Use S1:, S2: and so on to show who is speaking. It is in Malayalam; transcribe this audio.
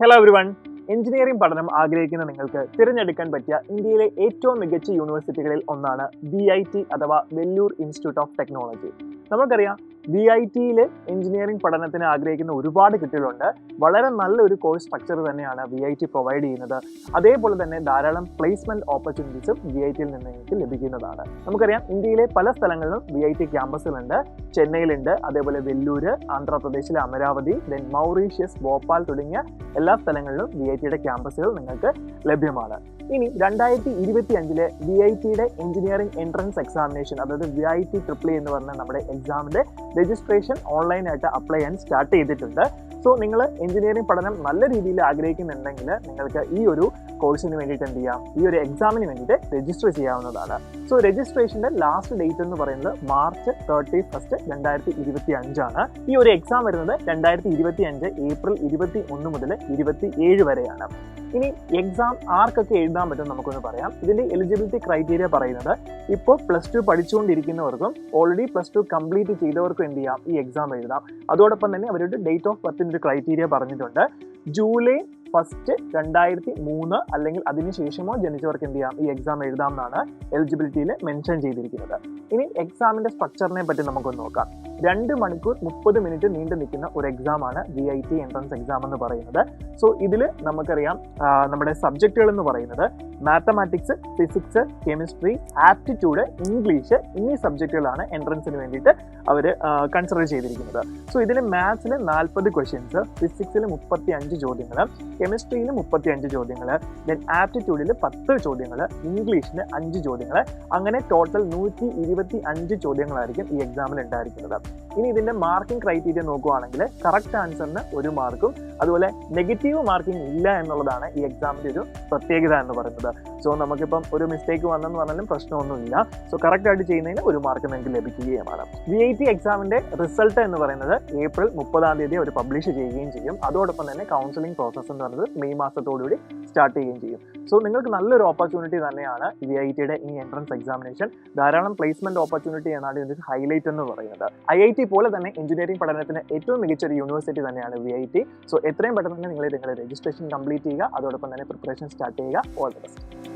S1: Hello everyone. എഞ്ചിനീയറിംഗ് പഠനം ആഗ്രഹിക്കുന്ന നിങ്ങൾക്ക് തിരഞ്ഞെടുക്കാൻ പറ്റിയ ഇന്ത്യയിലെ ഏറ്റവും മികച്ച യൂണിവേഴ്സിറ്റികളിൽ ഒന്നാണ് VIT അഥവാ വെല്ലൂർ ഇൻസ്റ്റിറ്റ്യൂട്ട് ഓഫ് ടെക്നോളജി. നമുക്കറിയാം VITയിൽ എഞ്ചിനീയറിംഗ് പഠനത്തിന് ആഗ്രഹിക്കുന്ന ഒരുപാട് കുട്ടികളുണ്ട്. വളരെ നല്ലൊരു കോഴ്സ് സ്ട്രക്ചർ തന്നെയാണ് VIT പ്രൊവൈഡ് ചെയ്യുന്നത്. അതേപോലെ തന്നെ ധാരാളം പ്ലേസ്മെന്റ് ഓപ്പർച്യൂണിറ്റീസും VITയിൽ നിന്ന് നിങ്ങൾക്ക് ലഭിക്കുന്നതാണ്. നമുക്കറിയാം ഇന്ത്യയിലെ പല സ്ഥലങ്ങളിലും VIT ക്യാമ്പസുകളുണ്ട്. ചെന്നൈയിലുണ്ട്, അതേപോലെ വെല്ലൂര്, ആന്ധ്രാപ്രദേശിലെ അമരാവതി, ദെൻ മൗറീഷ്യസ്, ഭോപ്പാൽ തുടങ്ങിയ എല്ലാ സ്ഥലങ്ങളിലും VITയുടെ ക്യാമ്പസുകൾ നിങ്ങൾക്ക് ലഭ്യമാണ്. ഇനി 2025 VITയുടെ എഞ്ചിനീയറിംഗ് എൻട്രൻസ് എക്സാമിനേഷൻ, അതായത് VIT EEE എന്ന് പറഞ്ഞ നമ്മുടെ എക്സാമിന്റെ രജിസ്ട്രേഷൻ ഓൺലൈനായിട്ട് അപ്ലൈ ചെയ്യാൻ സ്റ്റാർട്ട് ചെയ്തിട്ടുണ്ട്. സോ നിങ്ങൾ എഞ്ചിനീയറിംഗ് പഠനം നല്ല രീതിയിൽ ആഗ്രഹിക്കുന്നുണ്ടെങ്കിൽ നിങ്ങൾക്ക് ഈ ഒരു കോഴ്സിന് വേണ്ടിയിട്ട് എന്ത് ചെയ്യാം, ഈ ഒരു എക്സാമിന് വേണ്ടിയിട്ട് രജിസ്റ്റർ ചെയ്യാവുന്നതാണ്. സോ രജിസ്ട്രേഷന്റെ ലാസ്റ്റ് ഡേറ്റ് എന്ന് പറയുന്നത് മാർച്ച് 31 2025 ആണ്. ഈ ഒരു എക്സാം വരുന്നത് 2025 ഏപ്രിൽ 21 മുതൽ 27 വരെയാണ്. ഇനി എക്സാം ആർക്കൊക്കെ എഴുതാൻ പറ്റും നമുക്കൊന്ന് പറയാം. ഇതിന്റെ എലിജിബിലിറ്റി ക്രൈറ്റീരിയ പറയുന്നത് ഇപ്പോൾ പ്ലസ് 2 പഠിച്ചുകൊണ്ടിരിക്കുന്നവർക്കും ഓൾറെഡി പ്ലസ് 2 കംപ്ലീറ്റ് ചെയ്തവർക്കും എന്ത് ചെയ്യാം, ഈ എക്സാം എഴുതാം. അതോടൊപ്പം തന്നെ അവരുടെ ഡേറ്റ് ഓഫ് ബർത്തിന്റെ ഒരു ക്രൈറ്റീരിയ പറഞ്ഞിട്ടുണ്ട്. ജൂലൈ 1 2003 അല്ലെങ്കിൽ അതിനുശേഷമോ ജനിച്ചവർക്ക് എന്ത് ചെയ്യാം, ഈ എക്സാം എഴുതാം എന്നാണ് എലിജിബിലിറ്റിയിൽ മെൻഷൻ ചെയ്തിരിക്കുന്നത്. ഇനി എക്സാമിന്റെ സ്ട്രക്ചറിനെ പറ്റി നമുക്കൊന്ന് നോക്കാം. 2 മണിക്കൂർ 30 മിനിറ്റ് നീണ്ടു നിൽക്കുന്ന ഒരു എക്സാമാണ് VIT എൻട്രൻസ് എക്സാം എന്ന് പറയുന്നത്. സോ ഇതിൽ നമുക്കറിയാം നമ്മുടെ സബ്ജക്റ്റുകൾ എന്ന് പറയുന്നത് mathematics, physics, chemistry, aptitude, English എന്നീ സബ്ജക്റ്റുകളാണ് എൻട്രൻസിന് വേണ്ടിയിട്ട് അവർ കൺസിഡർ ചെയ്തിരിക്കുന്നത്. സോ ഇതിൽ മാത്സിൽ 40 ക്വസ്റ്റ്യൻസ്, ഫിസിക്സിൽ 35 ചോദ്യങ്ങൾ, കെമിസ്ട്രിയിൽ 35 ചോദ്യങ്ങൾ, ദെൻ ആപ്റ്റിറ്റ്യൂഡിൽ 10 ചോദ്യങ്ങൾ, ഇംഗ്ലീഷിൽ 5 ചോദ്യങ്ങൾ, അങ്ങനെ ടോട്ടൽ 125 ചോദ്യങ്ങളായിരിക്കും ഈ എക്സാമിൽ ഉണ്ടായിരിക്കുന്നത്. ഇനി ഇതിന്റെ മാർക്കിംഗ് ക്രൈറ്റീരിയ നോക്കുകയാണെങ്കിൽ കറക്റ്റ് ആൻസറിന് 1 മാർക്കും അതുപോലെ നെഗറ്റീവ് മാർക്കിംഗ് ഇല്ല എന്നുള്ളതാണ് ഈ എക്സാമിന്റെ ഒരു പ്രത്യേകത എന്ന് പറയുന്നത്. സോ നമുക്കിപ്പം ഒരു മിസ്റ്റേക്ക് വന്നെന്ന് പറഞ്ഞാലും പ്രശ്നമൊന്നുമില്ല. സോ കറക്റ്റ് ആയിട്ട് ചെയ്യുന്നതിന് 1 മാർക്ക് നിങ്ങൾക്ക് ലഭിക്കുകയുമാണ്. VIT എക്സാമിന്റെ റിസൾട്ട് എന്ന് പറയുന്നത് ഏപ്രിൽ 30 അവർ പബ്ലിഷ് ചെയ്യുകയും ചെയ്യും. അതോടൊപ്പം തന്നെ കൗൺസിലിംഗ് പ്രോസസ്സ് എന്ന് പറയുന്നത് മെയ് മാസത്തോടുകൂടി സ്റ്റാർട്ട് ചെയ്യുകയും ചെയ്യും. സോ നിങ്ങൾക്ക് നല്ലൊരു ഓപ്പർച്യൂണിറ്റി തന്നെയാണ് VITയുടെ ഈ എൻട്രൻസ് എക്സാമിനേഷൻ. ധാരാളം പ്ലേസ്മെന്റ് ഓപ്പർച്യൂണിറ്റി എന്നാണ് ഇതിന്റെ ഹൈലൈറ്റ് എന്ന് പറയുന്നത്. IIT പോലെ തന്നെ എഞ്ചിനീയറിംഗ് പഠനത്തിന് ഏറ്റവും മികച്ച ഒരു യൂണിവേഴ്സിറ്റി തന്നെയാണ് VIT. സോ എത്രയും പെട്ടെന്ന് തന്നെ നിങ്ങൾ നിങ്ങളുടെ രജിസ്ട്രേഷൻ കംപ്ലീറ്റ് ചെയ്യുക, അതോടൊപ്പം തന്നെ പ്രിപ്പറേഷൻ സ്റ്റാർട്ട് ചെയ്യുക. All the best.